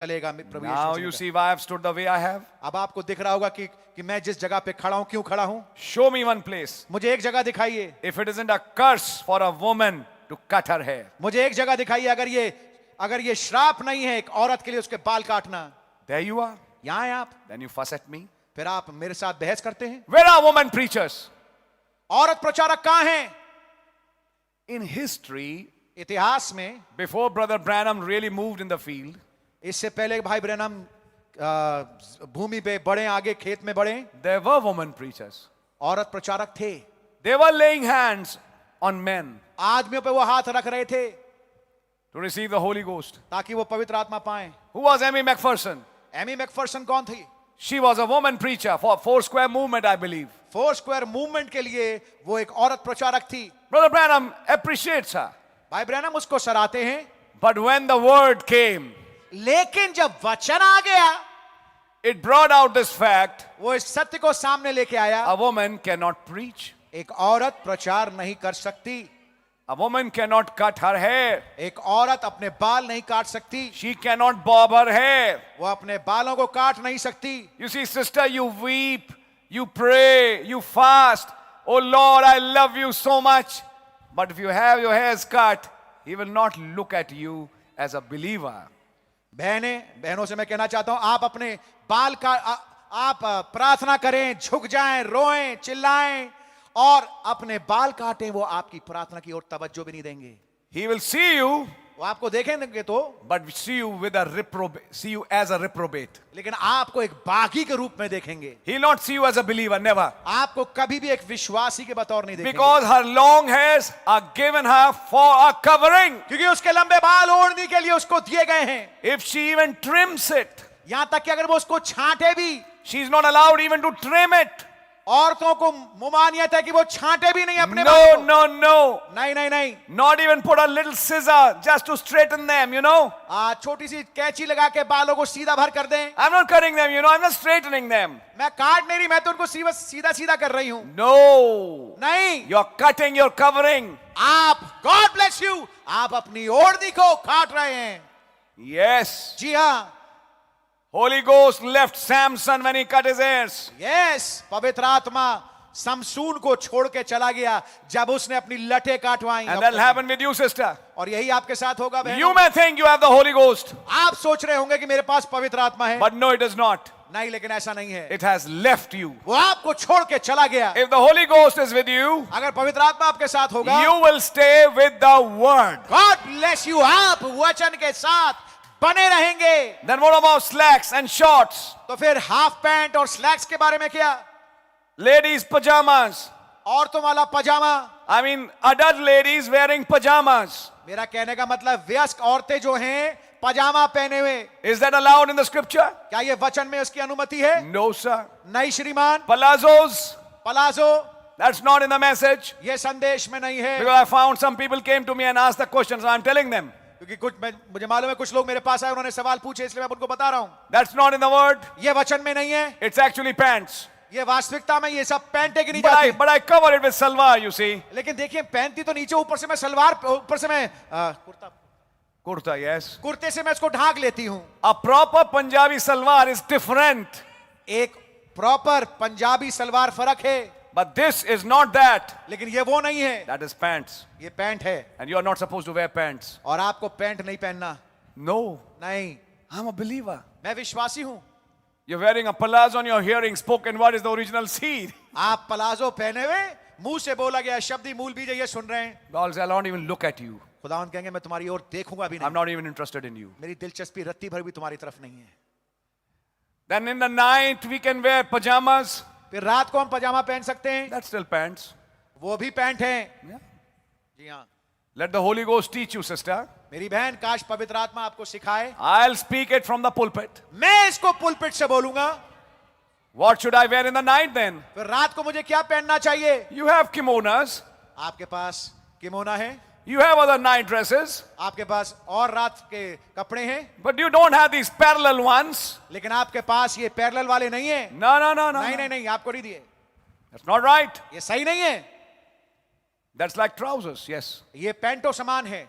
चलेगा प्रभु Now Yeshu you Masih see why I've stood the way I have. का। अब आपको दिख रहा होगा कि मैं जिस जगह पे खड़ा हूं क्यों खड़ा हूं। Show me one place. मुझे एक जगह दिखाइए, If it isn't a curse for a woman to cut her hair. मुझे एक जगह दिखाइए अगर ये श्राप नहीं है एक औरत के लिए उसके बाल काटना। There you are. यहां हैं आप, Then you fuss at me. फिर आप मेरे साथ बहस करते हैं। Where are woman preachers? औरत प्रचारक कहां हैं? In history, इतिहास में, before Brother Branham really moved in the field, इससे पहले भाई ब्रैनम भूमि पे बढ़े, आगे खेत में बढ़े, there were woman preachers. औरत प्रचारक थे। They were laying hands on men आदमियों पे वो हाथ रख रहे थे to receive the Holy Ghost. ताकि वो पवित्र आत्मा पाएं। Who was Amy McPherson? Amy McPherson कौन थी? She was a woman preacher for Foursquare movement, I believe. Four square movement के लिए वो एक औरत प्रचारक थी। Brother Branham appreciates her. भाई ब्रैनम उसको सराहते हैं, But when the word came, लेकिन जब वचन आ गया it brought out this fact: वो इस सत्य को सामने लेके आया, a woman cannot preach. एक औरत प्रचार नहीं कर सकती, A woman cannot cut her hair. एक औरत अपने बाल नहीं काट सकती, She cannot bob her hair. वो अपने बालों को काट नहीं सकती। You see, sister, you weep, you pray, you fast. Oh Lord, I love you so much. But if you have your hairs cut, He will not look at you as a believer. बहनों से मैं कहना चाहता हूं, आप अपने बाल का आप प्रार्थना करें, झुक जाएं, रोएं, चिल्लाएं और अपने बाल काटें, वो आपकी प्रार्थना की ओर तवज्जो भी नहीं देंगे। He will see you, वो आपको देखेंगे तो, but see you with a reprobate, see you as a reprobate. लेकिन आपको एक बागी के रूप में देखेंगे। He will not see you as a believer, never. आपको कभी भी एक विश्वासी के बतौर नहीं देखेंगे, Because her long hairs are given her for a covering. क्योंकि उसके लंबे बाल ओढ़ने के लिए उसको दिए गए हैं। If she even trims it, यहां तक कि अगर वो उसको छांटे भी, she is not allowed even to trim it. औरतों को मुमानियत है कि वो छांटे भी नहीं अपने No, बालों को। no, no. नहीं नहीं नहीं, Not even put a little scissor just to straighten them, you know. छोटी सी कैंची लगा के बालों को सीधा भर कर दें। I'm not cutting them, you know. I'm not straightening them. मैं काट नहीं रही, मैं तो उनको सीधा सीधा कर रही हूं। No. नहीं, You're cutting your covering. आप, गॉड ब्लेस यू, आप अपनी ओढ़नी को काट रहे हैं। Yes. जी हाँ, Holy Ghost left Samson when he cut his hairs. Yes, पवित्र आत्मा समसून को छोड़ के चला गया जब उसने अपनी लटे काटवाई। And that'll happen with you, sister. और यही आपके साथ होगा बहन। You may think you have the Holy Ghost, आप सोच रहे होंगे कि मेरे पास पवित्र आत्मा है, but no, it is not. नहीं, लेकिन ऐसा नहीं है। It has left you. वो आपको छोड़ के चला गया। If the Holy Ghost is with you, अगर पवित्र आत्मा आपके साथ होगा, you will stay with the Word. God bless you, आप वचन के साथ बने रहेंगे। Then what about slacks and shorts? तो फिर हाफ पैंट और स्लैक्स के बारे में क्या? Ladies' pajamas. औरतों वाला पजामा। I mean, adult ladies wearing pajamas. मेरा कहने का मतलब वयस्क औरतें जो हैं पजामा पहने हुए, Is that allowed in the scripture? क्या ये वचन में उसकी अनुमति है? No, sir. नहीं श्रीमान। Palazzos, palazzo, that's not in the message. ये संदेश में नहीं है। Because I found some people came to me and asked the questions, I'm telling them. क्योंकि मुझे मालूम है कुछ लोग मेरे पास आए, उन्होंने सवाल पूछे, इसलिए मैं उनको बता रहा हूं। That's not in the word. ये वचन में नहीं है, It's actually pants. ये वास्तविकता में ये सब पहनते की नहीं But जाती। I cover it with salwar, you see. लेकिन देखिए, पहनती तो नीचे, ऊपर से मैं सलवार, ऊपर से मैं Kurta, yes. कुर्ते से मैं इसको ढाक लेती हूं। A proper Punjabi salwar is different. एक प्रॉपर पंजाबी सलवार फर्क है, But this is not that. लेकिन ये वो नहीं है, That is pants. ये पैंट है। And you are not supposed to wear pants. और आपको पैंट नहीं पहनना। No. नहीं, I'm a believer. मैं विश्वासी हूं। You're wearing a palazzo and you're hearing spoken word is the original seed. आप पलाजो पहने हुए, मुंह से बोला गया शब्द ही मूल बीज है, ये सुन रहे हैं। God says, I'll not even look at you. खुदावंद कहेंगे मैं तुम्हारी ओर देखूंगा भी I'm नहीं, not even interested in you. मेरी दिलचस्पी रत्ती भर भी तुम्हारी तरफ नहीं है। Then in the night we can wear pajamas. फिर रात को हम पजामा पहन सकते हैं, That's still pants. वो भी पैंट है। Yeah. जी हाँ, Let the Holy Ghost teach you, sister. मेरी बहन, काश पवित्र आत्मा आपको सिखाए। I'll speak it from the pulpit. मैं इसको पुलपिट से बोलूंगा। What should I wear in the night then? फिर रात को मुझे क्या पहनना चाहिए? You have kimonas. आपके पास किमोना है, You have other night dresses. आपके पास और रात के कपड़े हैं, But you don't have these parallel ones. लेकिन आपके पास ये पैरेलल वाले नहीं है। No, no, no, no. नहीं no. नहीं नहीं, आपको नहीं दिए, That's not right. ये सही नहीं है। That's like trousers, yes. ये पैंटों समान है।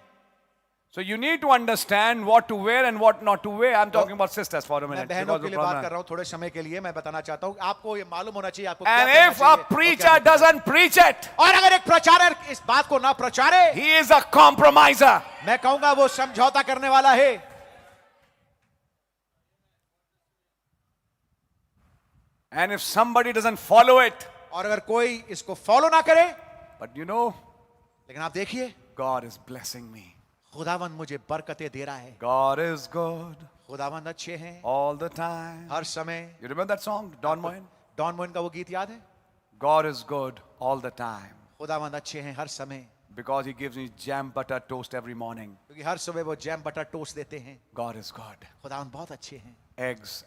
So you need to understand what to wear and what not to wear. I'm talking about sisters for a मैं minute. बहनों because के of लिए बात problem. कर रहा हूं थोड़े समय के लिए। मैं बताना चाहता हूं आपको ये मालूम होना चाहिए आपको क्या And करना if चाहिए a और क्या preacher नहीं। doesn't preach it, और अगर एक प्रचारक इस बात को ना प्रचारे, he is a compromiser. मैं कहूंगा वो समझौता करने वाला है। And if somebody doesn't follow it, और अगर कोई इसको फॉलो ना करे, but you know, लेकिन आप देखिए God is blessing me. खुदावंद मुझे बरकतें दे रहा है। God is good खुदावंद अच्छे हैं all the time. हर समय। You remember that song, Don Moen? Don Moen का वो गीत याद है? God is good all the time. खुदावंद अच्छे हैं हर समय, Because he gives me jam butter toast every morning. क्योंकि हर सुबह वो जैम बटर टोस्ट देते हैं। God is good. खुदावंद बहुत अच्छे हैं। Eggs